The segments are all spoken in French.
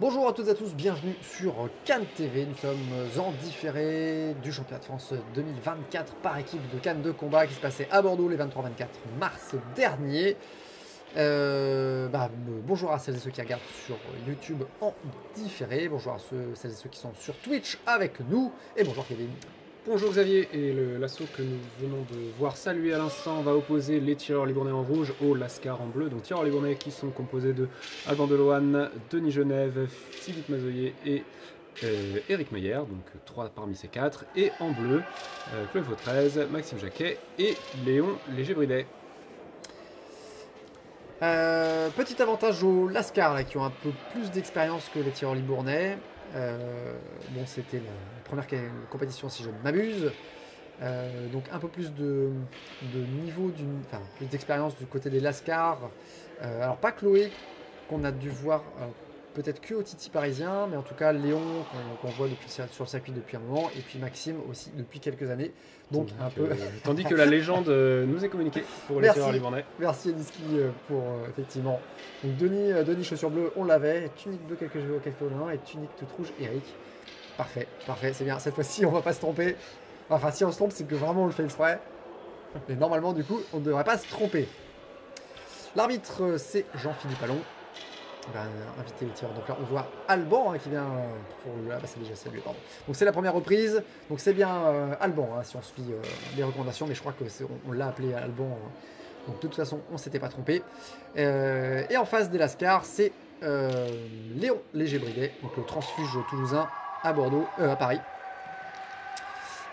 Bonjour à toutes et à tous, bienvenue sur Cannes TV. Nous sommes en différé du championnat de France 2024 par équipe de Cannes de combat qui se passait à Bordeaux les 23-24 mars dernier. Bonjour à celles et ceux qui regardent sur YouTube en différé, bonjour à celles et ceux qui sont sur Twitch avec nous, et bonjour Kevin. Bonjour Xavier, et l'assaut que nous venons de voir saluer à l'instant va opposer les tireurs libournais en rouge aux Lascar en bleu. Donc tireurs libournais qui sont composés de Alban Deloane, Denis Genève, Philippe Mazoyer et Éric Meyer, donc 3 parmi ces 4. Et en bleu, Chloé Fautrez, Maxime Jacquet et Léon Léger-Bridet. Petit avantage aux Lascar là, qui ont un peu plus d'expérience que les tireurs libournais. C'était la première compétition si je ne m'abuse. Donc un peu plus de niveau, plus d'expérience du côté des Lascar. Alors pas Chloé qu'on a dû voir peut-être que au Titi parisien, mais en tout cas Léon qu'on voit sur le circuit depuis un moment, et puis Maxime aussi depuis quelques années. Donc Tandis que la légende nous est communiquée pour les tireurs libournais. Merci Ediski pour effectivement. Donc Denis chaussures bleues, on l'avait, tunique bleue quelques l'un et tunique toute rouge Eric. Parfait, c'est bien. Cette fois-ci on va pas se tromper. Enfin si on se trompe c'est que vraiment on le fait exprès. Mais normalement du coup on ne devrait pas se tromper. L'arbitre c'est Jean-Philippe Allon. On va inviter les tireurs. Donc là, on voit Alban qui vient pour là, c'est déjà salué, pardon. Donc c'est la première reprise. Donc c'est bien Alban si on suit les recommandations, mais je crois que on l'a appelé Alban. Donc de toute façon, on s'était pas trompé. Et en face des Lascar, c'est Léon Léger-Bridet, donc le transfuge toulousain à Bordeaux, à Paris.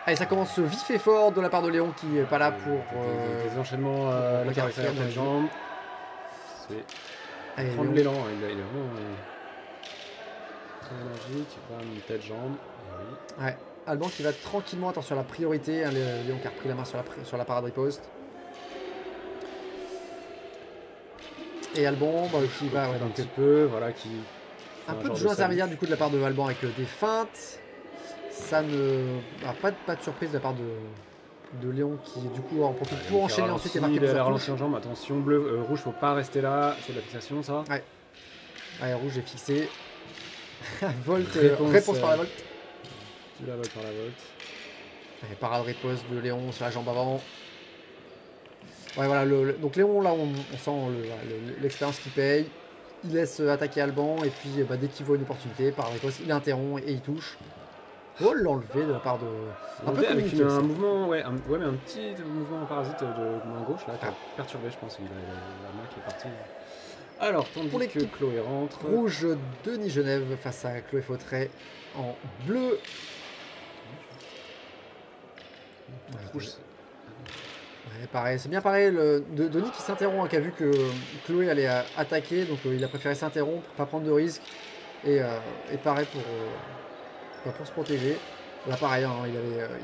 Allez, ça commence vif et fort de la part de Léon qui est pas là pour des enchaînements la caractère de la jambe. C'est prendre l'élan, il est vraiment très énergique, tête, jambe. Oui. Ouais, Alban qui va tranquillement, attention à la priorité, hein, Léon qui a repris la main sur la parade riposte. Et Alban qui va un petit peu, voilà, qui un peu de jeu intermédiaire du coup de la part de Alban avec des feintes. Ça ne pas de surprise de la part de Léon qui du coup en profite pour enchaîner ensuite et marquer plusieurs touches. Ralenti en jambe, attention, bleu, rouge, faut pas rester là, c'est de la fixation ça. Ouais, rouge est fixé. Volt, réponse par la Volt. Tu la Volt par la Volt. Et parade riposte de Léon sur la jambe avant. Ouais voilà, donc Léon là on sent l'expérience qui paye. Il laisse attaquer Alban et puis dès qu'il voit une opportunité, par riposte, il interrompt et il touche. Oh, l'enlever de la part de. Un peu avec un mouvement, mais un petit mouvement parasite de main gauche là, qui a perturbé, je pense. Il a la main qui est partie. Alors, tandis que Chloé rentre. Rouge, Denis Genève face à Chloé Fautrez en bleu. Rouge. Ouais, pareil, c'est bien pareil. Denis qui s'interrompt, qui a vu que Chloé allait attaquer, donc il a préféré s'interrompre, pas prendre de risques. Et pareil pour se protéger. Là pareil, hein,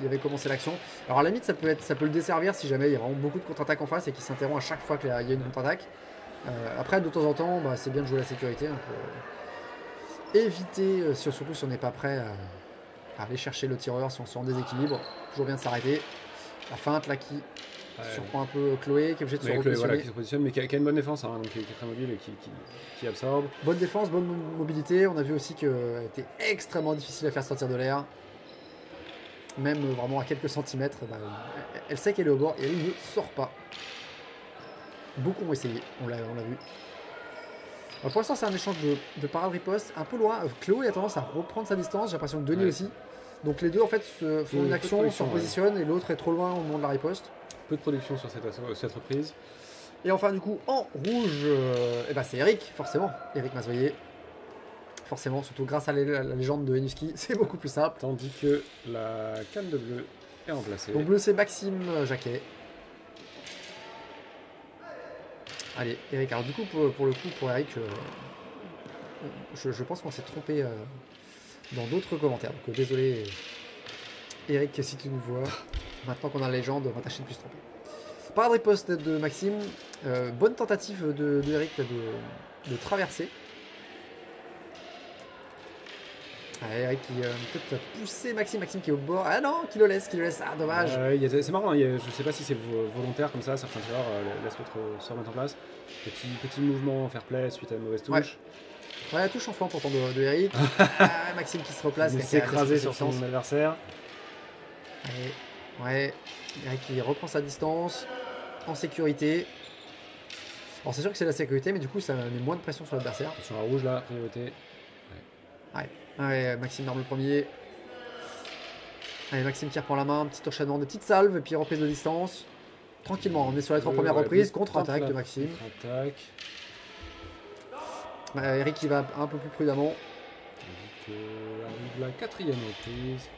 il avait commencé l'action. Alors à la limite ça peut le desservir si jamais il y a vraiment beaucoup de contre-attaques en face et qu'il s'interrompt à chaque fois qu'il y a une contre-attaque. Après de temps en temps c'est bien de jouer la sécurité hein, pour éviter, surtout si on n'est pas prêt à aller chercher le tireur, si on se en déséquilibre. Toujours bien de s'arrêter. La feinte là qui surprend un peu Chloé qui est obligée de se repositionner. Voilà, qui se positionne mais qui a une bonne défense, hein, donc qui est très mobile et qui absorbe. Bonne défense, bonne mobilité. On a vu aussi qu'elle était extrêmement difficile à faire sortir de l'air. Même vraiment à quelques centimètres, elle sait qu'elle est au bord et elle ne sort pas. Beaucoup ont essayé, on l'a vu. Alors pour l'instant c'est un échange de parade riposte un peu loin. Chloé a tendance à reprendre sa distance, j'ai l'impression que Denis aussi. Donc les deux en fait font une action, se repositionnent et l'autre est trop loin au moment de la riposte. Peu de production sur cette reprise. Et enfin du coup en rouge, c'est Eric, forcément, Éric Mazoyer. Forcément, surtout grâce à la légende de Enuski, c'est beaucoup plus simple. Tandis que la canne de bleu est remplacée. Donc bleu c'est Maxime Jacquet. Allez, Eric, alors du coup pour le coup pour Eric, je pense qu'on s'est trompé dans d'autres commentaires. Donc désolé Eric si tu nous vois. Maintenant qu'on a la légende, on va tâcher de plus se tromper. Parade riposte de Maxime. Bonne tentative de Eric de traverser. Eric qui peut-être va pousser Maxime qui est au bord. Ah non, qui le laisse. Ah, dommage. C'est marrant, je ne sais pas si c'est volontaire comme ça, certains tireurs laissent l'autre se remettre en place. Petit mouvement fair play suite à une mauvaise touche. Ouais, la touche en flanc pourtant de Eric. Maxime qui se replace. Il s'est écrasé sur son adversaire. Ouais, Eric qui reprend sa distance. En sécurité. Alors c'est sûr que c'est la sécurité, mais du coup ça met moins de pression sur l'adversaire. Sur la rouge là, priorité. Ouais, Maxime arme le premier. Allez, Maxime qui reprend la main, petit enchaînement de petites salves, et puis reprise de distance. Tranquillement, on est sur les 3 premières reprises, contre-attaque de Maxime. Eric qui va un peu plus prudemment. Arrive la 4e reprise.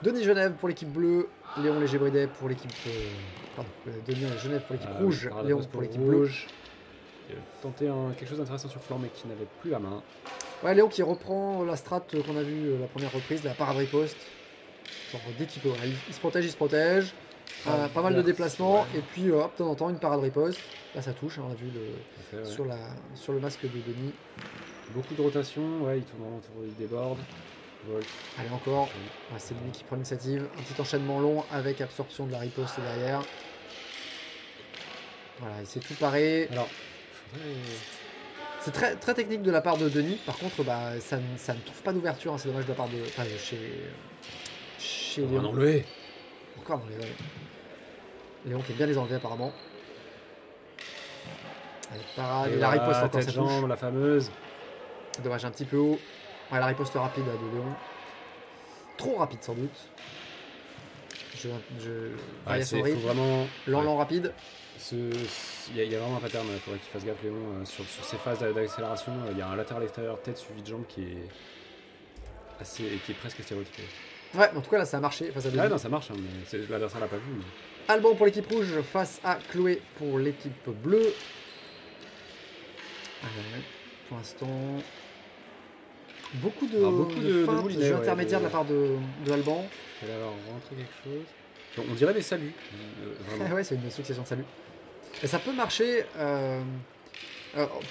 Denis Genève pour l'équipe bleue, Léon Léger-Bridet pour l'équipe... pardon, Denis Genève pour l'équipe rouge, Léon pour l'équipe bleue. Il a tenté quelque chose d'intéressant sur flanc, mais qui n'avait plus la main. Ouais, Léon qui reprend la strat qu'on a vue la première reprise, la parade riposte. Genre dès qu'il peut, il se protège. Pas mal de déplacements, et puis hop, de temps en temps une parade riposte. Là ça touche, on a vu sur le masque de Denis. Beaucoup de rotation, ouais, il tourne autour, il déborde. Volt. Allez encore, c'est lui qui prend l'initiative. Un petit enchaînement long avec absorption de la riposte derrière. Voilà, il s'est tout paré. Alors, c'est très, très technique de la part de Denis. Par contre, ça ne trouve pas d'ouverture. Hein. C'est dommage de la part de chez Léon. Enlevé. Encore enlevé. Léon qui aime bien les enlever apparemment. Allez, parade. Et la riposte encore, ça touche. La fameuse. Dommage, un petit peu haut. Ouais, la riposte rapide de Léon. Trop rapide sans doute. Variation de rythme. Vraiment... Lent rapide. Il y a vraiment un pattern, il faudrait qu'il fasse gaffe Léon. Sur ces phases d'accélération, il y a un latéral extérieur tête suivi de jambe qui est presque stéréotypé. Ouais, en tout cas là ça a marché face à Denis. Ah non, ça marche, hein, mais l'adversaire l'a pas vu. Mais... Alban pour l'équipe rouge face à Chloé pour l'équipe bleue. Pour l'instant, beaucoup de feintes, de jeux intermédiaires de la part de Alban. Il va avoir rentré quelque chose. On dirait des saluts. Ouais, c'est une succession de saluts. Et ça peut marcher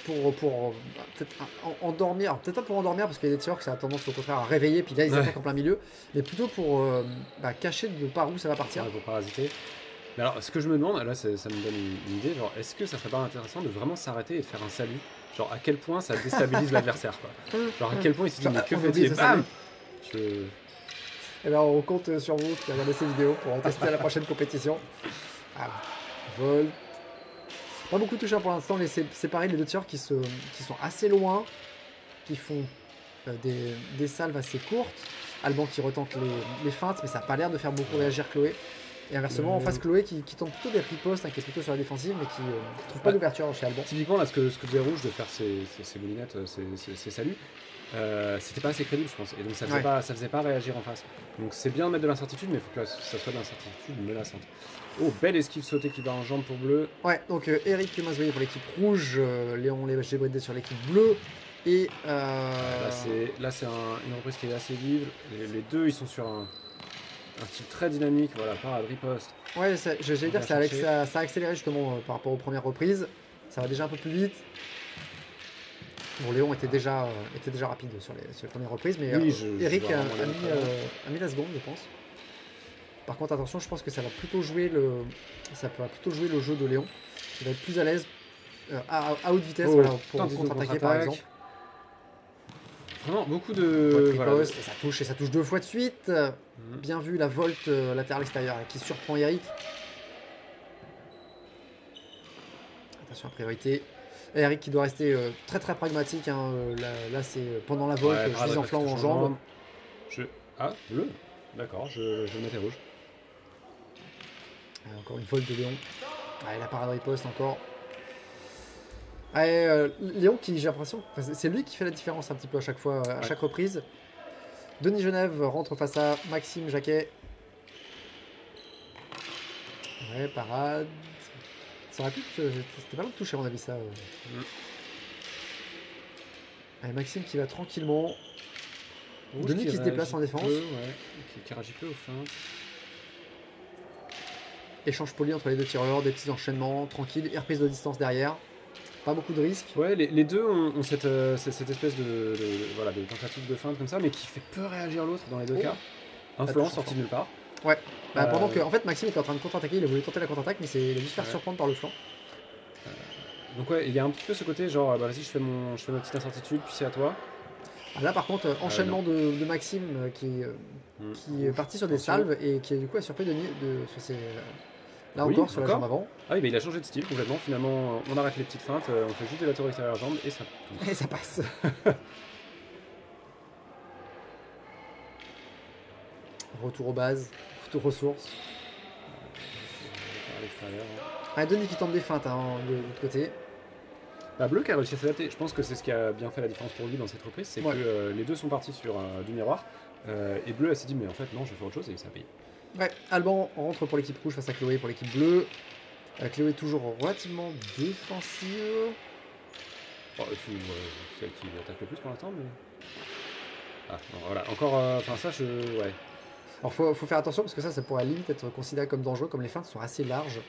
pour peut-être endormir. Peut-être pas pour endormir parce qu'il y a des tireurs qui ça a tendance au contraire à réveiller, puis là ils attaquent en plein milieu. Mais plutôt pour cacher de par où ça va partir. Ouais, pour parasiter. Mais alors, ce que je me demande, là ça me donne une idée, genre est-ce que ça serait pas intéressant de vraiment s'arrêter et de faire un salut? Genre à quel point ça déstabilise l'adversaire quoi. Genre à quel point il se dit mais que fait-il? Bam! Et ben on compte sur vous qui regardez ces vidéos pour tester à la prochaine compétition. Vol. Pas beaucoup de toucheurs pour l'instant, c'est pareil, les deux tireurs qui sont assez loin, qui font des salves assez courtes. Alban qui retente les feintes, mais ça n'a pas l'air de faire beaucoup réagir Chloé. Et inversement, en face Chloé qui tente plutôt des ripostes, qui est plutôt sur la défensive, mais qui ne trouve pas d'ouverture chez Alban. Typiquement, là, ce que faisait Rouge de faire ses moulinettes, ses saluts, c'était pas assez crédible, je pense. Et donc ça faisait pas réagir en face. Donc c'est bien de mettre de l'incertitude, mais il faut que ça soit de l'incertitude menaçante. Oh, belle esquive sautée qui va en jambe pour bleu. Ouais, donc Eric Masvoyer pour l'équipe rouge, Léon Léger-Bridet sur l'équipe bleue. Et là c'est une reprise qui est assez vive. Les deux ils sont sur un style très dynamique, voilà, parade, riposte. Ouais, j'allais dire que ça a accéléré justement par rapport aux premières reprises. Ça va déjà un peu plus vite. Bon, Léon était déjà rapide sur les premières reprises, mais oui, Eric a mis la seconde, je pense. Par contre, attention, je pense que ça va plutôt jouer le jeu de Léon. Il va être plus à l'aise à haute vitesse pour contre-attaquer par exemple. Vraiment beaucoup de riposte, et ça touche 2 fois de suite. Bien vu la volte latérale extérieure qui surprend Eric. Attention à priorité. Et Eric qui doit rester très très pragmatique. Hein. Là c'est pendant la volte, je vise en flanc ou en jambe. Bleu. D'accord, je le mettais rouge. Encore une volte de Léon. La parade riposte encore. Léon qui, j'ai l'impression, c'est lui qui fait la différence un petit peu à chaque fois, à chaque reprise. Denis Genève rentre face à Maxime Jacquet. Ouais, parade. Ça aurait pu, c'était pas mal de toucher à mon avis ça. Allez, Maxime qui va tranquillement. Denis qui se déplace en défense. Qui réagit peu aux feintes. Échange poli entre les deux tireurs, des petits enchaînements, tranquille, et reprise de distance derrière. Pas beaucoup de risques. Ouais, les deux ont cette espèce de tentative de feinte comme ça, mais qui fait peu réagir l'autre dans les deux cas. Un flanc sorti de nulle part. Ouais. Pendant que en fait Maxime était en train de contre-attaquer, il a voulu tenter la contre-attaque, mais il a dû se faire surprendre par le flanc. Donc ouais, il y a un petit peu ce côté genre, bah vas-y, je fais ma petite incertitude, puis c'est à toi. Ah, là, par contre, enchaînement de Maxime qui est parti sur des Attention. salves et qui, du coup, a surpris Denis sur ses, là Oui, encore, sur la encore jambe avant. Ah oui, mais il a changé de style complètement. Finalement, on arrête les petites feintes, on fait juste des latéraux extérieurs jambes et ça touche. Et ça passe. Retour aux bases, retour aux sources. À l'extérieur. Hein. Ah, Denis qui tente des feintes de l'autre côté. Bah, Bleu qui a réussi à s'adapter. Je pense que c'est ce qui a bien fait la différence pour lui dans cette reprise, c'est que les deux sont partis sur du miroir. Et Bleu s'est dit, mais en fait, non, je vais faire autre chose et ça a payé. Ouais, Alban rentre pour l'équipe rouge face à Chloé pour l'équipe bleue. Chloé toujours relativement défensive. Oh, celle qui attaque le plus pour l'instant, mais. Ah, non, voilà, encore. Enfin, ça, je. Ouais. Alors faut faire attention parce que ça pourrait limite être considéré comme dangereux, comme les feintes sont assez larges.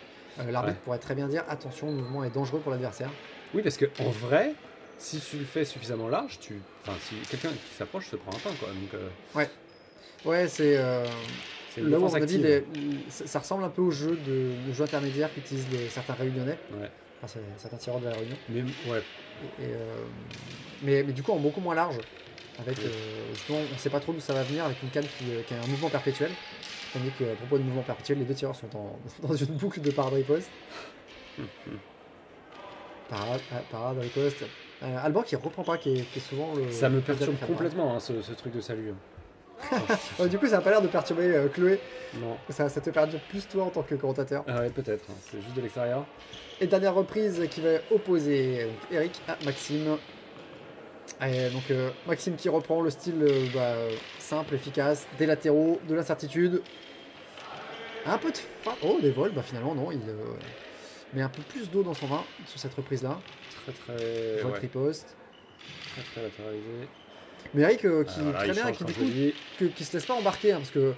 L'arbitre pourrait très bien dire attention, le mouvement est dangereux pour l'adversaire. Oui, parce que en vrai, si tu le fais suffisamment large, enfin, si quelqu'un qui s'approche se prend un pain, quoi. Donc, Ouais, c'est une là où, à défense mon avis, active. ça ressemble un peu au jeu de jeu intermédiaire qu'utilisent certains réunionnais, Ouais. enfin certains tireurs de la Réunion. Mais ouais. Mais du coup en beaucoup moins large. Avec justement, on ne sait pas trop d'où ça va venir avec une canne qui a un mouvement perpétuel. Tandis qu'à propos de mouvement perpétuel, les deux tireurs sont dans une boucle de parade riposte. Parade riposte. Alban qui reprend pas, qui est souvent le. Ça me perturbe complètement hein, ce truc de salut. Du coup, ça n'a pas l'air de perturber Chloé. Non. Ça te perturbe plus toi en tant que commentateur. Ah ouais, peut-être. Hein, c'est juste de l'extérieur. Et dernière reprise qui va opposer Eric à Maxime. Et donc Maxime qui reprend le style simple, efficace, des latéraux, de l'incertitude. Un peu de fin. Oh, des vols, finalement non, il met un peu plus d'eau dans son vin sur cette reprise-là. Très. Vol riposte. Très latéralisé. Mais Eric qui voilà, très bien et qui du coup qui se laisse pas embarquer hein, parce que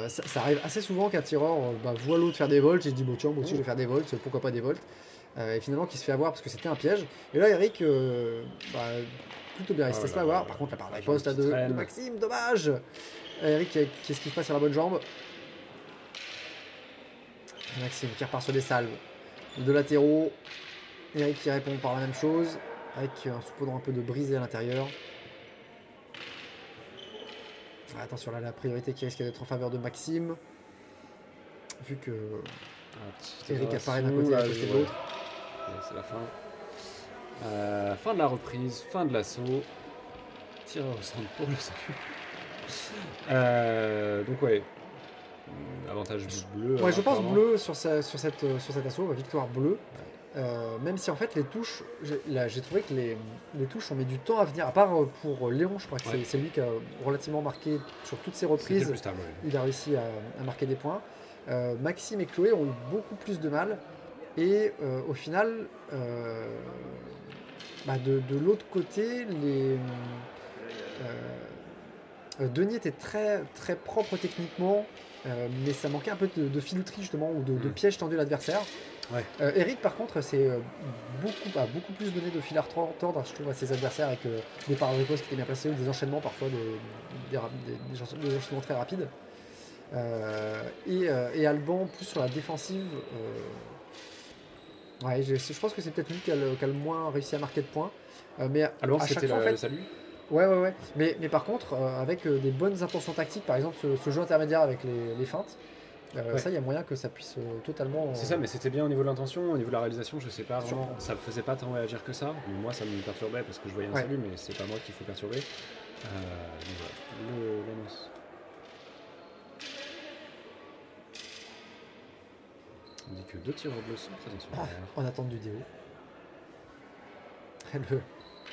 ça arrive assez souvent qu'un tireur voit l'autre faire des volts et se dit bon tiens moi aussi je vais faire des volts, pourquoi pas des volts. Et finalement qui se fait avoir parce que c'était un piège. Et là Eric plutôt bien, il se laisse pas avoir. Par contre la part de riposte de Maxime, dommage. Eric qu'est-ce qu'il fait sur la bonne jambe. Maxime qui repart sur des salves. De latéraux. Eric qui répond par la même chose avec un saupoudrant un peu de brisé à l'intérieur. Attention là, la priorité qui risque d'être en faveur de Maxime. Vu que Eric apparaît d'un côté et à côté de l'autre. C'est la fin. Fin de la reprise, fin de l'assaut. Tireur au centre pour le salut. Donc ouais. Avantage bleu. Ouais, je pense bleu sur cet assaut, victoire bleue. Même si en fait les touches, j'ai trouvé que les touches ont mis du temps à venir, à part pour Léon, je crois que c'est lui qui a relativement marqué sur toutes ses reprises, il a réussi à marquer des points. Maxime et Chloé ont eu beaucoup plus de mal, et au final, de l'autre côté, Denis était très, très propre techniquement, mais ça manquait un peu de filouterie justement, ou de piège tendu à l'adversaire. Ouais. Eric par contre c'est beaucoup plus donné de fil à retordre je trouve à ses adversaires avec des parades qui étaient bien placés ou des enchaînements parfois des enchaînements très rapides et Alban plus sur la défensive je pense que c'est peut-être lui qui a le moins réussi à marquer de points mais Alban à chaque fois en fait, le salut ouais mais par contre avec des bonnes intentions tactiques par exemple ce jeu intermédiaire avec les feintes. Ça, il y a moyen que ça puisse totalement. C'est ça, mais c'était bien au niveau de l'intention, au niveau de la réalisation, je sais pas vraiment. Ça me faisait pas tant réagir que ça. Mais moi, ça me perturbait parce que je voyais un salut, mais c'est pas moi qu'il faut perturber. L'annonce. On dit que 2 tireurs bleus sont présents sur l'air. En attente du déo.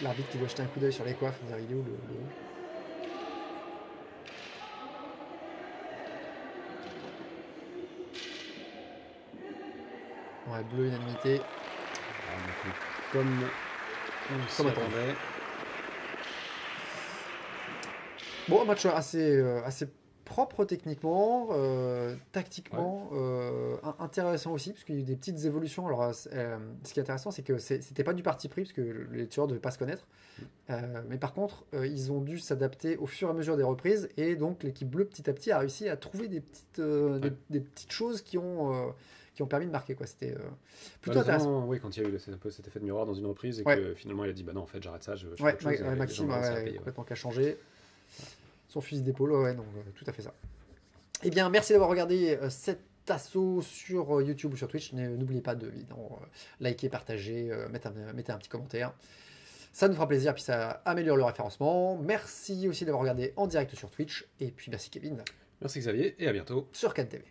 L'arbitre qui doit jeter un coup d'œil sur les coiffes, il est où le haut. Ouais, bleu, unanimité. Comme on s'y attendait. Bon, un match assez propre techniquement, tactiquement, intéressant aussi, parce qu'il y a eu des petites évolutions. Alors, ce qui est intéressant, c'est que c'était pas du parti pris, parce que les tireurs ne devaient pas se connaître. Mais par contre, ils ont dû s'adapter au fur et à mesure des reprises, et donc l'équipe bleue, petit à petit, a réussi à trouver des petites choses qui ont qui ont permis de marquer, quoi. C'était plutôt Bah, intéressant. notamment, oui, quand il y a eu un peu cet effet de miroir dans une reprise et Ouais. que finalement il a dit bah non en fait j'arrête ça, je fais Ouais, autre chose, et les gens Maxime ont réussi à payer, ouais. complètement qu'à changer. Son fusil d'épaule, ouais, donc tout à fait ça. Eh bien, merci d'avoir regardé cet assaut sur YouTube ou sur Twitch. N'oubliez pas de évidemment, liker, partager, mettez un petit commentaire. Ça nous fera plaisir, puis ça améliore le référencement. Merci aussi d'avoir regardé en direct sur Twitch. Et puis merci Kevin Merci Xavier et à bientôt. sur CanTV.